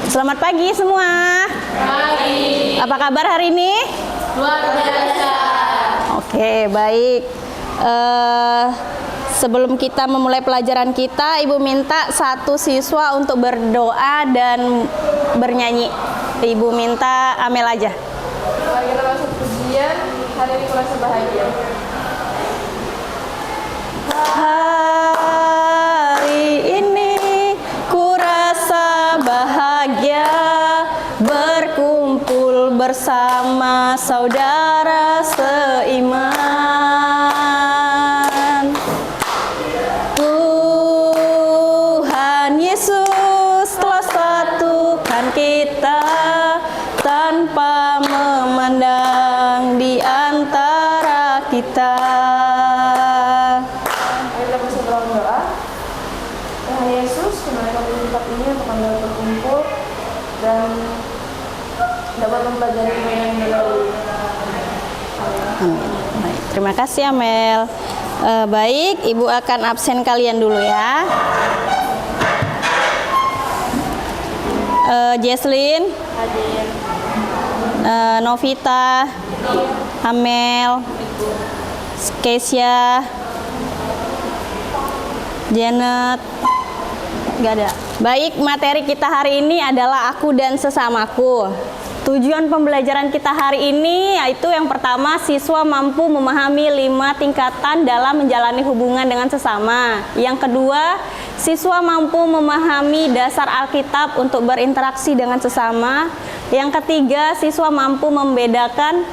Selamat pagi semua. Pagi. Apa kabar hari ini? Luar biasa. Oke, baik. Sebelum kita memulai pelajaran kita, Ibu minta satu siswa untuk berdoa dan bernyanyi. Ibu minta Amel aja. Mari kita masuk pujian. Hari ini kurasa bahagia. Hari ini ku rasa bahagia berkumpul bersama saudara seiman. Tuhan Yesus telah satukan kita tanpa memandang di antara kita. Kita bersama dalam doa. Tuhan Yesus, kembali kami di tempat ini untuk kami berkumpul dan dapat mempelajari yang melalui. Amin. Baik, terima kasih Amel. Baik, Ibu akan absen kalian dulu ya. Jesslyn, Hadir. Novita, Amel, Keisha, Janet, nggak ada. Baik, materi kita hari ini adalah aku dan sesamaku. Tujuan pembelajaran kita hari ini yaitu yang pertama, siswa mampu memahami 5 tingkatan dalam menjalani hubungan dengan sesama. Yang kedua, siswa mampu memahami dasar Alkitab untuk berinteraksi dengan sesama. Yang ketiga, siswa mampu membedakan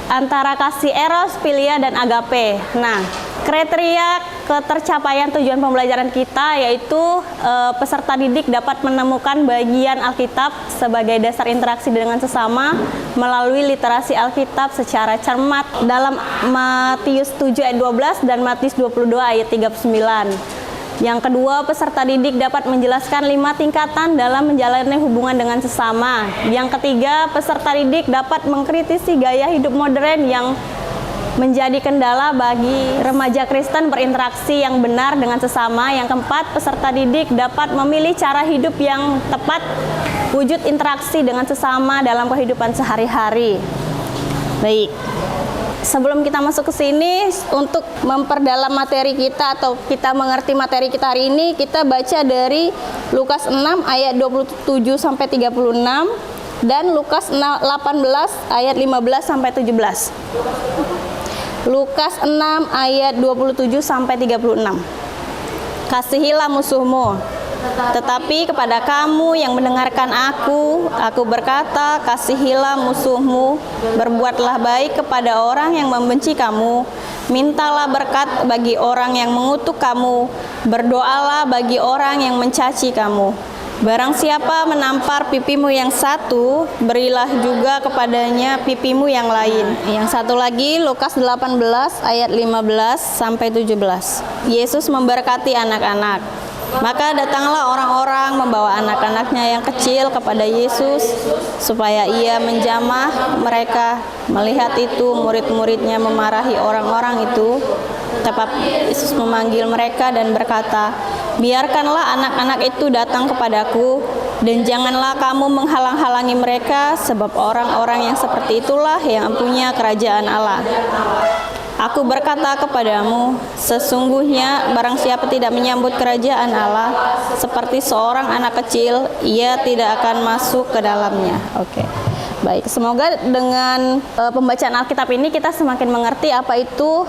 antara kasih eros, philia, dan agape. Nah, kriteria ketercapaian tujuan pembelajaran kita yaitu peserta didik dapat menemukan bagian Alkitab sebagai dasar interaksi dengan sesama melalui literasi Alkitab secara cermat dalam Matius 7 ayat 12 dan Matius 22 ayat 39. Yang kedua, peserta didik dapat menjelaskan 5 tingkatan dalam menjalani hubungan dengan sesama. Yang ketiga, peserta didik dapat mengkritisi gaya hidup modern yang menjadi kendala bagi remaja Kristen berinteraksi yang benar dengan sesama. Yang keempat, peserta didik dapat memilih cara hidup yang tepat wujud interaksi dengan sesama dalam kehidupan sehari-hari. Baik. Sebelum kita masuk ke sini, untuk memperdalam materi kita atau kita mengerti materi kita hari ini, kita baca dari Lukas 6 ayat 27 sampai 36 dan Lukas 18 ayat 15 sampai 17. Lukas 6 ayat 27 sampai 36. Kasihilah musuhmu. Tetapi kepada kamu yang mendengarkan aku berkata, kasihilah musuhmu, berbuatlah baik kepada orang yang membenci kamu, mintalah berkat bagi orang yang mengutuk kamu, berdoalah bagi orang yang mencaci kamu. Barang siapa menampar pipimu yang satu, berilah juga kepadanya pipimu yang lain. Yang satu lagi, Lukas 18 ayat 15 sampai 17. Yesus memberkati anak-anak. Maka datanglah orang-orang membawa anak-anaknya yang kecil kepada Yesus supaya ia menjamah mereka. Melihat itu, murid-muridnya memarahi orang-orang itu. Tetapi Yesus memanggil mereka dan berkata, biarkanlah anak-anak itu datang kepadaku, dan janganlah kamu menghalang-halangi mereka, sebab orang-orang yang seperti itulah yang mempunyai kerajaan Allah. Aku berkata kepadamu, sesungguhnya barang siapa tidak menyambut kerajaan Allah seperti seorang anak kecil, ia tidak akan masuk ke dalamnya. Oke. Baik, semoga dengan pembacaan Alkitab ini kita semakin mengerti apa itu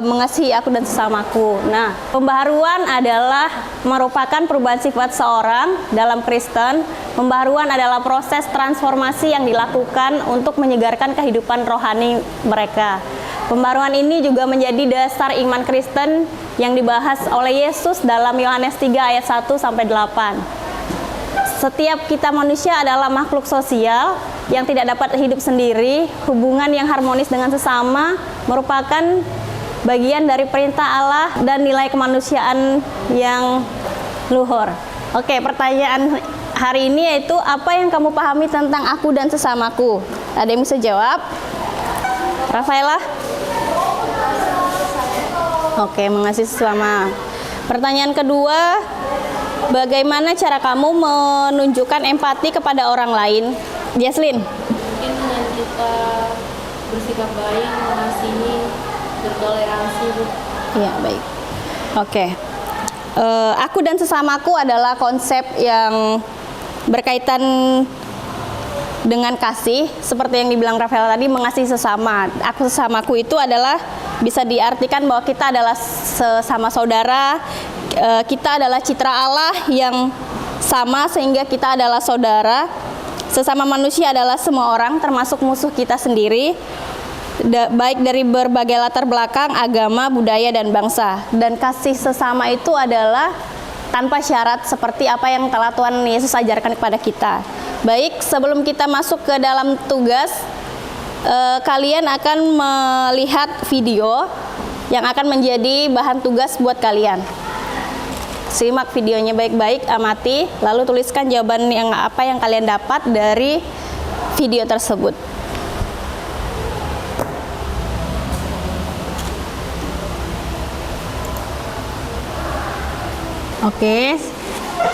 mengasihi aku dan sesamaku. Nah, pembaharuan adalah merupakan perubahan sifat seorang dalam Kristen. Pembaharuan adalah proses transformasi yang dilakukan untuk menyegarkan kehidupan rohani mereka. Pembaharuan ini juga menjadi dasar iman Kristen yang dibahas oleh Yesus dalam Yohanes 3 ayat 1 sampai 8. Setiap kita manusia adalah makhluk sosial yang tidak dapat hidup sendiri. Hubungan yang harmonis dengan sesama merupakan bagian dari perintah Allah dan nilai kemanusiaan yang luhur. Oke, pertanyaan hari ini yaitu apa yang kamu pahami tentang aku dan sesamaku? Ada yang bisa jawab? Rafaela? Oke, mengasihi sesama. Pertanyaan kedua, Bagaimana cara kamu menunjukkan empati kepada orang lain? Jaslyn. Mungkin dengan kita bersikap baik, mengasihi, bertoleransi, Bu. Iya, baik. Oke. Aku dan sesamaku adalah konsep yang berkaitan dengan kasih, seperti yang dibilang Rafael tadi, mengasihi sesama. Aku sesamaku itu adalah bisa diartikan bahwa kita adalah sesama saudara, kita adalah citra Allah yang sama sehingga kita adalah saudara. Sesama manusia adalah semua orang, termasuk musuh kita sendiri, baik dari berbagai latar belakang, agama, budaya, dan bangsa. Dan kasih sesama itu adalah tanpa syarat seperti apa yang telah Tuhan Yesus ajarkan kepada kita. Baik, sebelum kita masuk ke dalam tugas, kalian akan melihat video yang akan menjadi bahan tugas buat kalian. Simak videonya baik-baik, amati, lalu tuliskan jawaban yang apa yang kalian dapat dari video tersebut. Oke,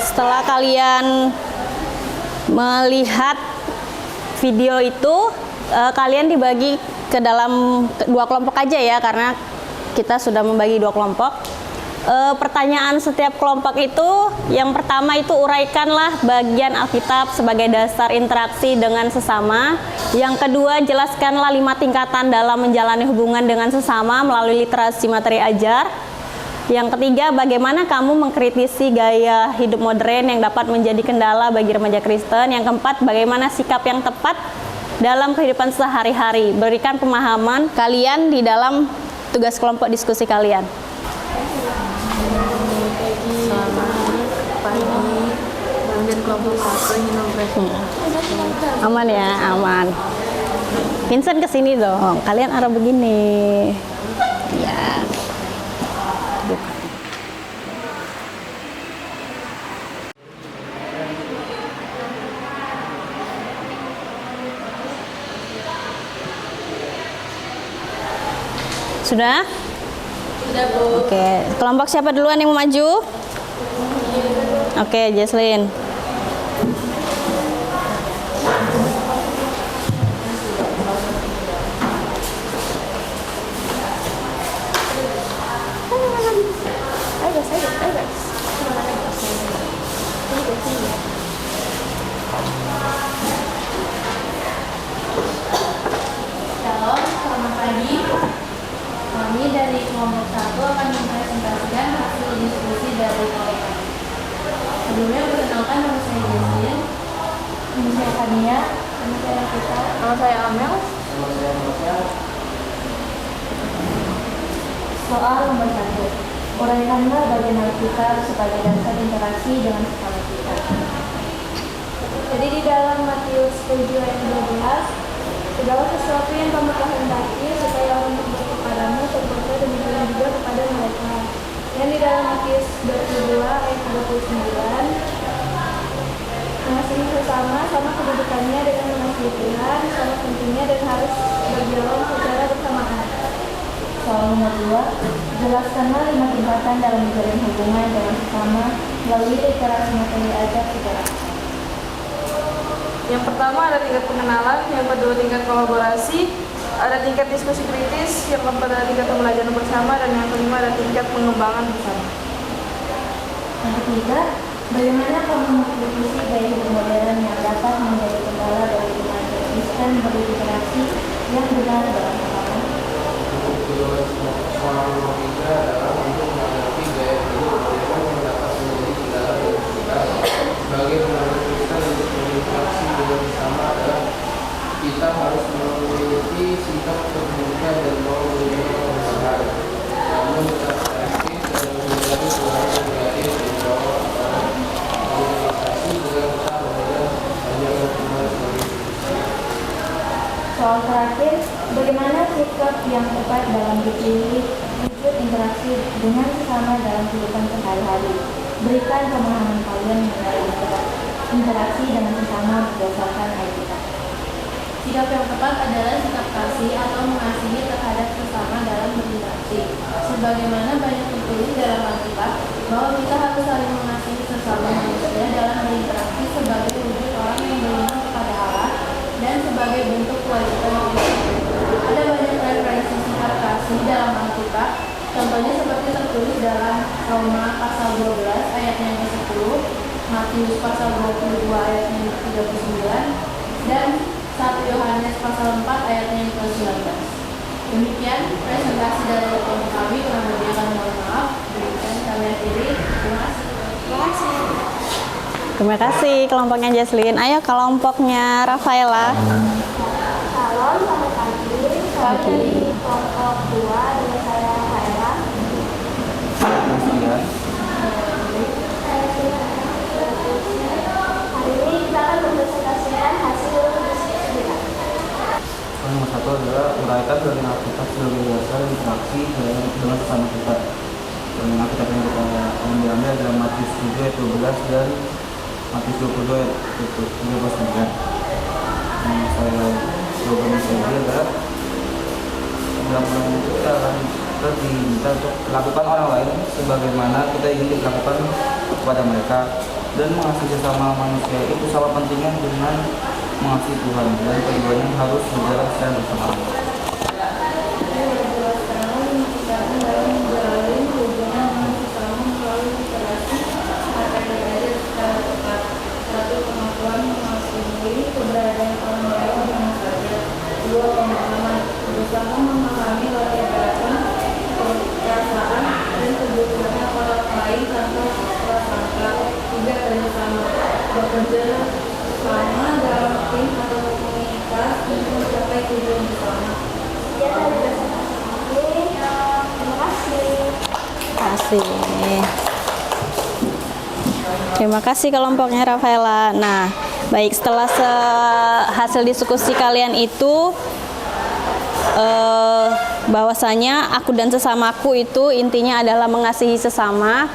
setelah kalian melihat video itu, kalian dibagi ke dalam 2 kelompok aja ya, karena kita sudah membagi 2 kelompok. Pertanyaan setiap kelompok itu, yang pertama itu uraikanlah bagian Alkitab sebagai dasar interaksi dengan sesama. Yang kedua, jelaskanlah 5 tingkatan dalam menjalani hubungan dengan sesama melalui literasi materi ajar. Yang ketiga, bagaimana kamu mengkritisi gaya hidup modern yang dapat menjadi kendala bagi remaja Kristen. Yang keempat, bagaimana sikap yang tepat dalam kehidupan sehari-hari. Berikan pemahaman kalian di dalam tugas kelompok diskusi kalian. Kemudian kelompok 1 ingin Aman ya, aman. Vincent kesini dong, kalian arah begini. Ya. Sudah? Sudah, Bu. Oke, kelompok siapa duluan yang mau maju? Oke, Jaslyn. Shalom, selamat pagi. Kami dari kelompok 1 akan mempresentasikan hasil diskusi dari kelompok kami. Sebelumnya perkenalkan, nama saya Jaslyn, nama saya Fania, nama saya Kita, nama saya Amel. Soal nomor 1, uraikanlah bagian Alkitab sebagai dasar interaksi dengan sesama kita. Jadi di dalam Matius 7 ayat 12, segala sesuatu yang kamu kehendaki supaya orang berbuat kepadamu, perbuatlah demikian juga kepada mereka. Yang di dalam Matius 22 ayat 29, mengasihi sesama sama kedudukannya dengan mengasihi Tuhan, sama pentingnya dan harus berjalan secara bersamaan. Soal nomor 2, jelaskanlah 5 tingkatan dalam menjalin hubungan dengan sesama melalui literasi materi ajar secara. Yang pertama ada tingkat pengenalan, yang kedua tingkat kolaborasi, ada tingkat diskusi kritis, yang keempat ada tingkat pembelajaran bersama, dan yang kelima ada tingkat pengembangan bersama. Yang ketiga, bagaimana kamu mengkritisi gaya hidup modern yang dapat menjadi kendala dari remaja Kristen berinteraksi yang benar dalam agama? Soal nomor 3 adalah untuk menghadapi gaya hidup modern yang dapat menjadi kendala bagi kita sebagai remaja Kristen untuk berinteraksi dengan sesama adalah kita harus memiliki sikap terbuka dan mau menerima perubahan, namun tetap realistis dan menghindari perubahan yang negatif di bawah organisasi dengan kita memberikan banyak hukuman sebagai solusi. Soal terakhir, bagaimana sikap yang tepat dalam dipilih wujud interaksi dengan sesama dalam kehidupan sehari-hari? Berikan pemahaman kalian mengenai interaksi dengan sesama berdasarkan Alkitab. Sikap yang tepat adalah sikap kasih atau mengasihi terhadap sesama dalam berinteraksi. Sebagaimana banyak tertulis dalam Alkitab bahwa kita harus saling mengasihi sesama sesama manusia dalam berinteraksi sebagai wujud orang yang beriman kepada Allah dan sebagai bentuk kewajiban Kristus. Ada banyak referensi sikap kasih dalam Alkitab, contohnya seperti tertulis dalam Roma pasal 12 ayatnya yang ke-10, Matius pasal 22 ayatnya yang ke-39, dan 1 Yohanes pasal 4 ayatnya yang ke-19. Demikian presentasi dari kelompok kami, kurang lebih akan mohon maaf. Demikian kami akhiri. Terima kasih. Terima kasih kelompoknya Jesslyn. Ayo kelompoknya Rafaela. Salam, selamat pagi. Saya dari kelompok 2 dengan saya Rafaela. Hari ini kita akan mempresentasikan hasil diskusi kita. Nomor 1 adalah uraikan dari Alkitab sebagai dasar interaksi dengan sesama kita. Dan Alkitab yang kita ambil adalah Matius 7 ayat 12 dan Matius 22 ayat 13. Yang saya jawabannya saya adalah dalam undang kita akan diminta untuk lakukan orang lain sebagaimana kita ingin dilakukan kepada mereka, dan mengasihi sesama manusia itu sama pentingnya dengan mengasihi Tuhan, dan keduanya harus berjalan secara bersamaan. Keberadaan orang lain dengan saja. 2. Pemahaman, berusaha memahami latar perasaan dan kebutuhannya orang lain tanpa prasangka. 3. Kerjasama, bekerja sama dalam tim atau komunitas untuk mencapai tujuan bersama. Sekian dari presentasi kami. Terima kasih. Terima kasih kelompoknya Rafaela. Nah, baik, setelah hasil diskusi kalian itu bahwasanya aku dan sesamaku itu intinya adalah mengasihi sesama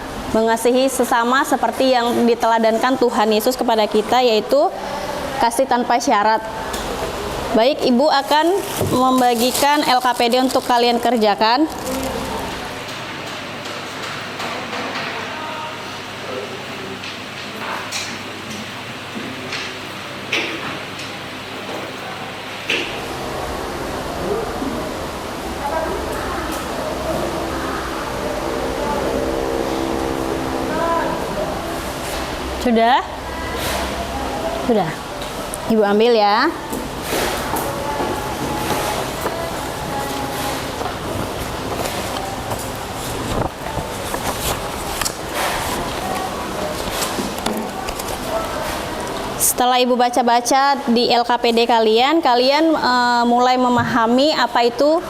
seperti yang diteladankan Tuhan Yesus kepada kita, yaitu kasih tanpa syarat. Baik, Ibu akan membagikan LKPD untuk kalian kerjakan. Sudah? Sudah. Ibu ambil ya. Setelah Ibu baca-baca di LKPD kalian mulai memahami apa itu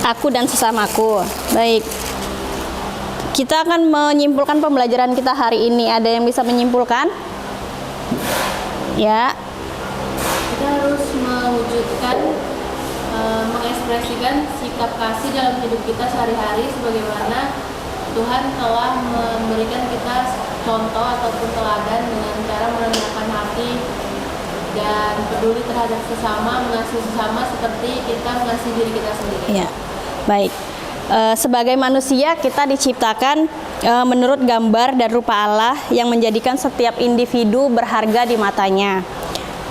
aku dan sesamaku. Baik. Kita akan menyimpulkan pembelajaran kita hari ini. Ada yang bisa menyimpulkan? Ya. Kita harus mewujudkan, mengekspresikan sikap kasih dalam hidup kita sehari-hari sebagaimana Tuhan telah memberikan kita contoh ataupun teladan dengan cara merendahkan hati dan peduli terhadap sesama, mengasihi sesama seperti kita mengasihi diri kita sendiri. Ya. Baik. Sebagai manusia kita diciptakan menurut gambar dan rupa Allah yang menjadikan setiap individu berharga di matanya.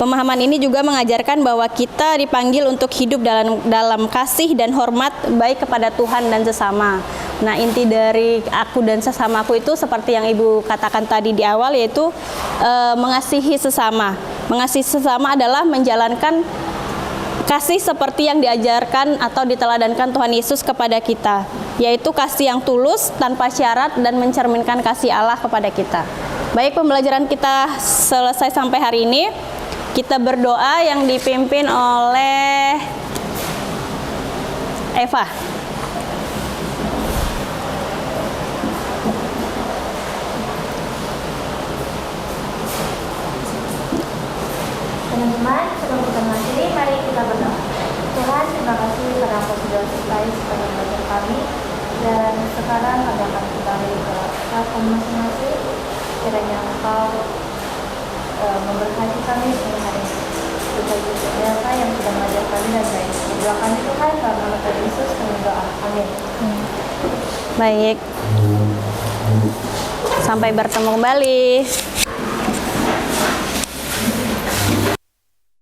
Pemahaman ini juga mengajarkan bahwa kita dipanggil untuk hidup dalam kasih dan hormat baik kepada Tuhan dan sesama. Nah, inti dari aku dan sesamaku itu seperti yang Ibu katakan tadi di awal, yaitu mengasihi sesama. Mengasihi sesama adalah menjalankan kasih seperti yang diajarkan atau diteladankan Tuhan Yesus kepada kita, yaitu kasih yang tulus, tanpa syarat, dan mencerminkan kasih Allah kepada kita. Baik, pembelajaran kita selesai sampai hari ini. Kita berdoa yang dipimpin oleh Eva. Teman-teman, sebelum kita mengakhiri, mari kita berdoa. Tuhan, terima kasih karena Engkau sudah sertai sebagai belajar kami, dan sekarang kami akan kembali ke platform masing-masing. Kiranya Engkau memberkati kami setiap hari. Kita yang sudah mengajar kami dan baik. Berdoa kami Tuhan, dalam nama Tuhan Yesus kami berdoa. Amin. Baik. Sampai bertemu kembali.